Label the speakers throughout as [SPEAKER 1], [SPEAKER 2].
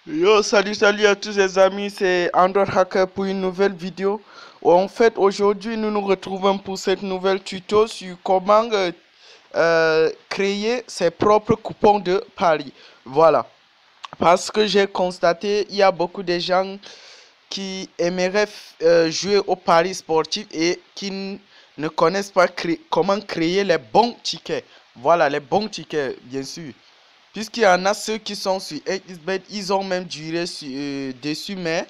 [SPEAKER 1] Yo, salut à tous les amis, c'est Android Hacker pour une nouvelle vidéo. En fait, aujourd'hui, nous nous retrouvons pour cette nouvelle tuto sur comment créer ses propres coupons de paris. Voilà, parce que j'ai constaté, il y a beaucoup de gens qui aimeraient jouer au paris sportif et qui ne connaissent pas comment créer les bons tickets. Voilà, les bons tickets, bien sûr. Puisqu'il y en a ceux qui sont sur XBet, ils ont même duré dessus, mais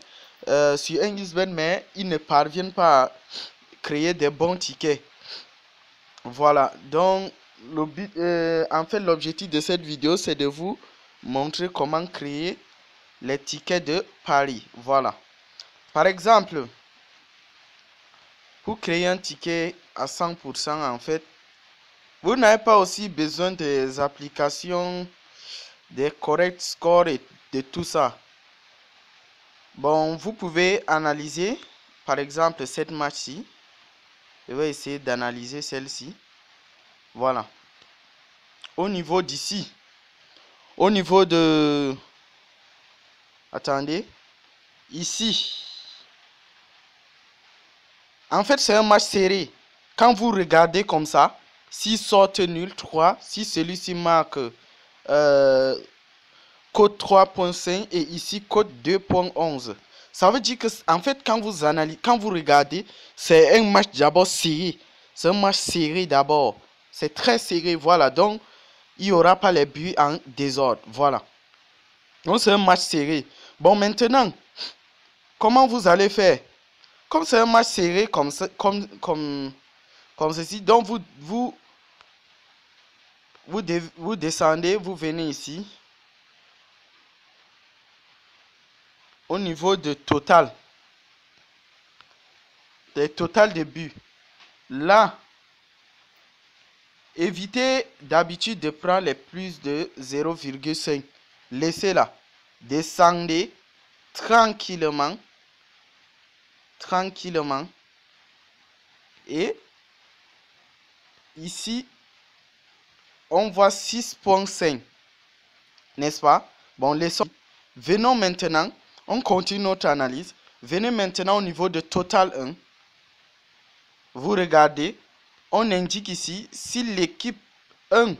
[SPEAKER 1] sur XBet, mais ils ne parviennent pas à créer des bons tickets. Voilà, donc en fait, l'objectif de cette vidéo, c'est de vous montrer comment créer les tickets de paris. Voilà. Par exemple, pour créer un ticket à 100%, en fait, vous n'avez pas aussi besoin des applications, des correct scores et de tout ça. Bon, vous pouvez analyser, par exemple, cette match-ci. Je vais essayer d'analyser celle-ci. Voilà. Au niveau d'ici, au niveau de... Attendez. Ici. En fait, c'est un match serré. Quand vous regardez comme ça, si sortent nul 3, si celui-ci marque code 3.5 et ici code 2.11. Ça veut dire que, en fait, quand vous analysez, quand vous regardez, c'est un match d'abord serré. C'est un match serré d'abord. C'est très serré, voilà. Donc, il n'y aura pas les buts en désordre, voilà. Donc, c'est un match serré. Bon, maintenant, comment vous allez faire? Comme c'est un match serré comme ceci, donc vous descendez, vous venez ici. Au niveau de total, des total de buts. Là, évitez d'habitude de prendre les plus de 0,5. Laissez-la. Descendez tranquillement. Tranquillement. Et ici, on voit 6.5. N'est-ce pas? Bon, laissons. Venons maintenant. On continue notre analyse. Venez maintenant au niveau de total 1. Vous regardez. On indique ici si l'équipe 1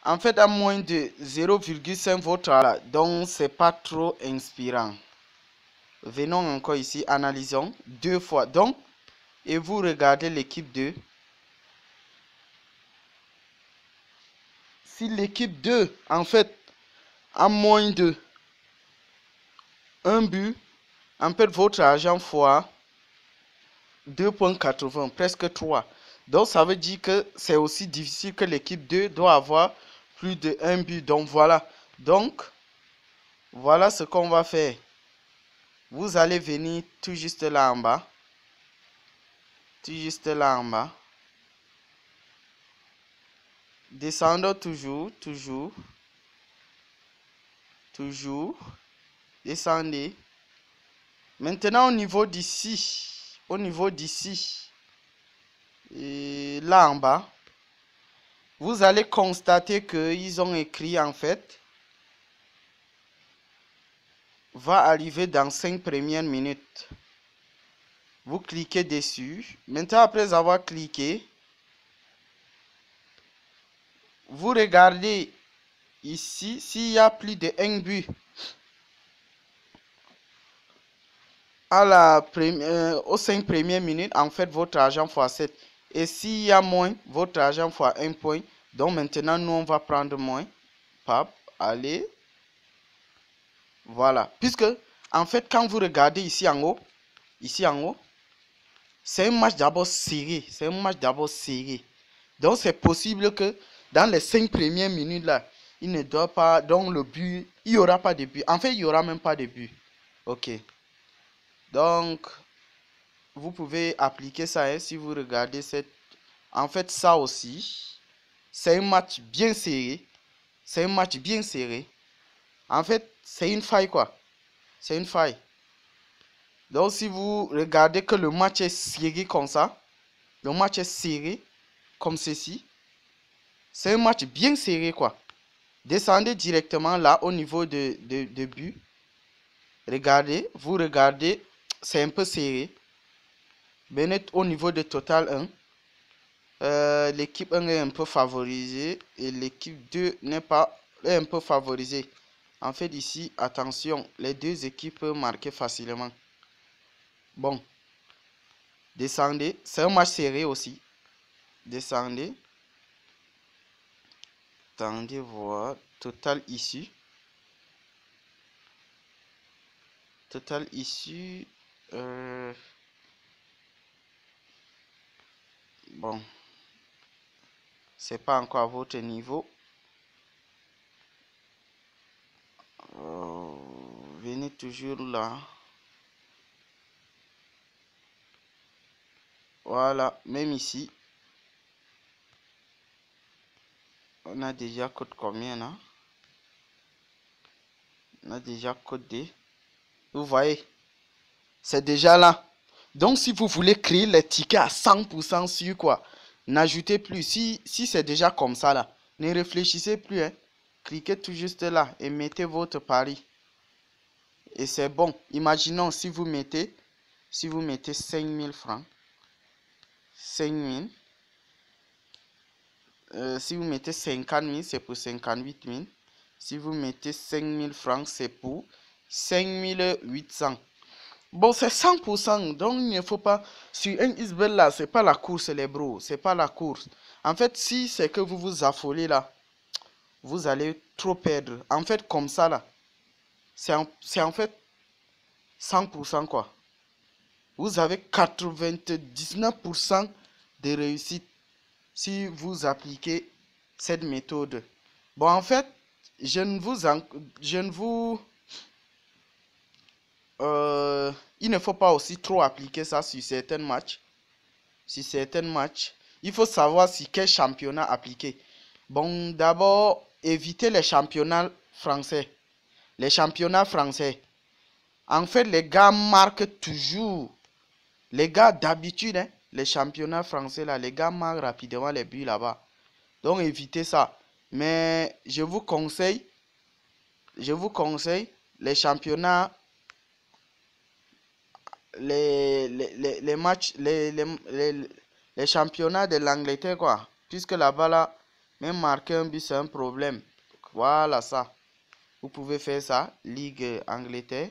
[SPEAKER 1] en fait à moins de 0,5 votre, donc c'est pas trop inspirant. Venons encore ici, analysons deux fois. Donc, et vous regardez l'équipe 2. Si l'équipe 2 en fait a moins de 1 but, en fait votre argent fois 2.80, presque 3. Donc ça veut dire que c'est aussi difficile que l'équipe 2 doit avoir plus de 1 but. Donc voilà. Donc, voilà ce qu'on va faire. Vous allez venir tout juste là en bas. Tout juste là en bas. Descendons toujours, toujours. Toujours. Descendez. Maintenant au niveau d'ici. Au niveau d'ici. Et là en bas. Vous allez constater qu'ils ont écrit en fait. Va arriver dans 5 premières minutes. Vous cliquez dessus. Maintenant après avoir cliqué. Vous regardez ici, s'il y a plus de 1 but aux 5 premières minutes, en fait, votre argent fois 7. Et s'il y a moins, votre argent fois 1 point. Donc maintenant, nous, on va prendre moins. Pap, allez. Voilà. Puisque, en fait, quand vous regardez ici en haut, c'est un match d'abord serré. C'est un match d'abord serré. Donc c'est possible que dans les 5 premières minutes là, il ne doit pas, donc le but, il n'y aura pas de but. En fait, il n'y aura même pas de but. Ok. Donc, vous pouvez appliquer ça hein, si vous regardez cette... En fait, ça aussi, c'est un match bien serré. C'est un match bien serré. En fait, c'est une faille quoi. C'est une faille. Donc, si vous regardez que le match est serré comme ça, le match est serré comme ceci, c'est un match bien serré quoi. Descendez directement là au niveau de but. Regardez, vous regardez, c'est un peu serré. Venez au niveau de total 1. L'équipe 1 est un peu favorisée et l'équipe 2 n'est pas, est un peu favorisée. En fait, ici, attention, les deux équipes peuvent marquer facilement. Bon, descendez. C'est un match serré aussi. Descendez. Attendez voir. Total issu. Total issu. Bon. C'est pas encore à votre niveau. Venez toujours là. Voilà. Même ici. On a déjà code combien là? On a déjà code D. Vous voyez, c'est déjà là. Donc, si vous voulez créer les tickets à 100% sur quoi, n'ajoutez plus. Si c'est déjà comme ça là, ne réfléchissez plus. Hein. Cliquez tout juste là et mettez votre pari. Et c'est bon. Imaginons si vous mettez 5000 francs. 5000. Si vous mettez 50 000, c'est pour 58 000. Si vous mettez 5000 francs, c'est pour 5800. Bon, c'est 100%. Donc, il ne faut pas... Sur un isbel là, c'est pas la course, les bros. C'est pas la course. En fait, si c'est que vous vous affolez là, vous allez trop perdre. En fait, comme ça là, c'est en fait 100% quoi. Vous avez 99% de réussite si vous appliquez cette méthode. Bon, en fait, je ne vous... il ne faut pas aussi trop appliquer ça sur certains matchs. Sur certains matchs, il faut savoir si quel championnat appliquer. Bon, d'abord, évitez les championnats français. Les championnats français. En fait, les gars marquent toujours. Les gars, d'habitude, hein, les championnats français, là, les gars marquent rapidement les buts là-bas. Donc, évitez ça. Mais je vous conseille les championnats, les matchs, les championnats de l'Angleterre, quoi. Puisque là-bas, là, même marquer un but, c'est un problème. Voilà ça. Vous pouvez faire ça, Ligue Angleterre.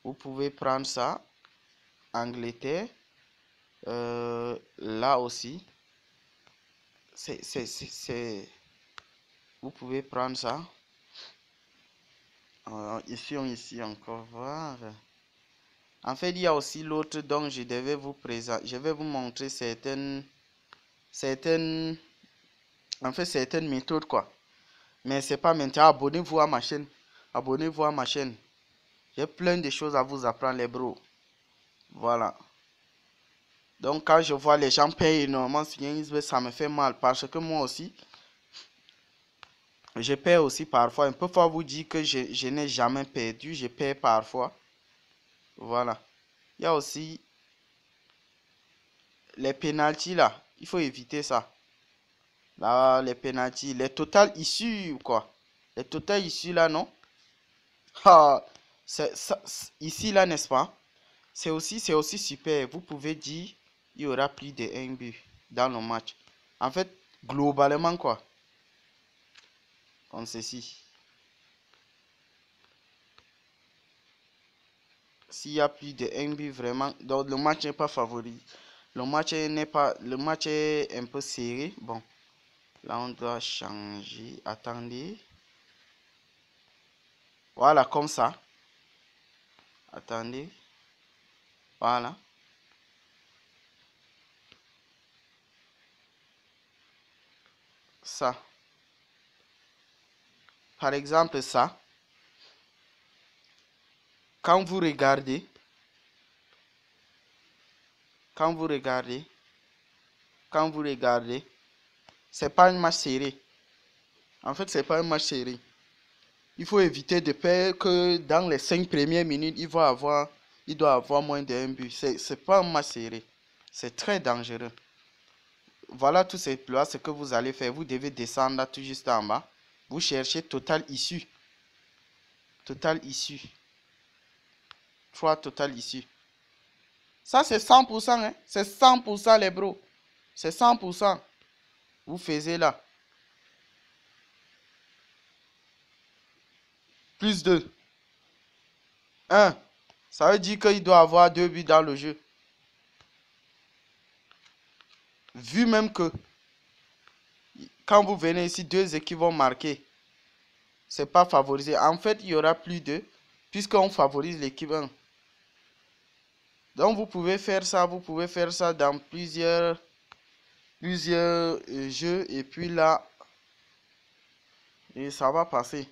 [SPEAKER 1] Vous pouvez prendre ça, Angleterre. Là aussi. Vous pouvez prendre ça. Ici encore. Voilà. En fait, il y a aussi l'autre dont je devais vous présenter. Je vais vous montrer certaines méthodes, quoi. Mais c'est pas maintenant. Abonnez-vous à ma chaîne. Abonnez-vous à ma chaîne. J'ai plein de choses à vous apprendre, les bros. Voilà. Donc, quand je vois les gens payer énormément sur un, ça me fait mal. Parce que moi aussi, je perds aussi parfois. Un peu fort vous dire que je n'ai jamais perdu. Je perds parfois. Voilà. Il y a aussi les pénaltys là. Il faut éviter ça. Là, les pénaltys. Les totales issus, quoi. Les totales issus là, non? Ah, ici là, n'est-ce pas? C'est aussi super. Vous pouvez dire, il y aura plus de 1 but dans le match. En fait, globalement, quoi. Comme ceci. S'il y a plus de 1 but, vraiment, donc le match n'est pas favori. Le match est un peu serré. Bon, là, on doit changer. Attendez. Voilà, comme ça. Attendez. Voilà. Ça. Par exemple, ça. Quand vous regardez, c'est pas un match serré. En fait, c'est pas un match serré. Il faut éviter de perdre que dans les 5 premières minutes, il doit avoir moins d'un but. C'est pas un match serré. C'est très dangereux. Voilà tout simplement ce que vous allez faire. Vous devez descendre tout juste en bas. Vous cherchez total issu. Total issu. 3 total issu. Ça, c'est 100%. Hein? C'est 100% les bros. C'est 100%. Vous faisiez là. Plus 2. 1. Ça veut dire qu'il doit avoir 2 buts dans le jeu. Vu même que quand vous venez ici, 2 équipes vont marquer. C'est pas favorisé. En fait, il y aura plus de, puisqu'on favorise l'équipe 1. Donc, vous pouvez faire ça. Vous pouvez faire ça dans plusieurs jeux. Et puis là, et ça va passer.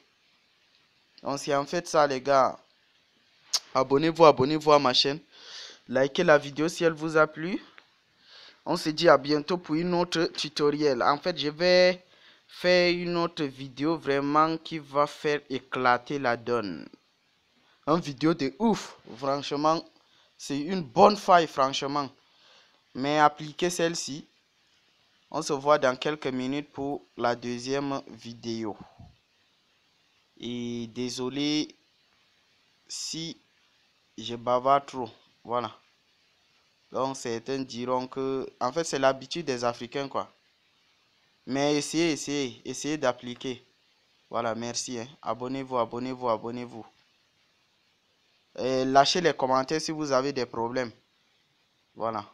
[SPEAKER 1] Donc, c'est en fait ça, les gars. Abonnez-vous à ma chaîne. Likez la vidéo si elle vous a plu. On se dit à bientôt pour une autre tutoriel. En fait, je vais faire une autre vidéo vraiment qui va faire éclater la donne. Une vidéo de ouf. Franchement, c'est une bonne faille, franchement. Mais appliquez celle-ci. On se voit dans quelques minutes pour la deuxième vidéo. Et désolé si je bavarde trop. Voilà. Donc certains diront que, en fait, c'est l'habitude des Africains, quoi. Mais essayez d'appliquer. Voilà, merci. Hein. Abonnez-vous. Et lâchez les commentaires si vous avez des problèmes. Voilà.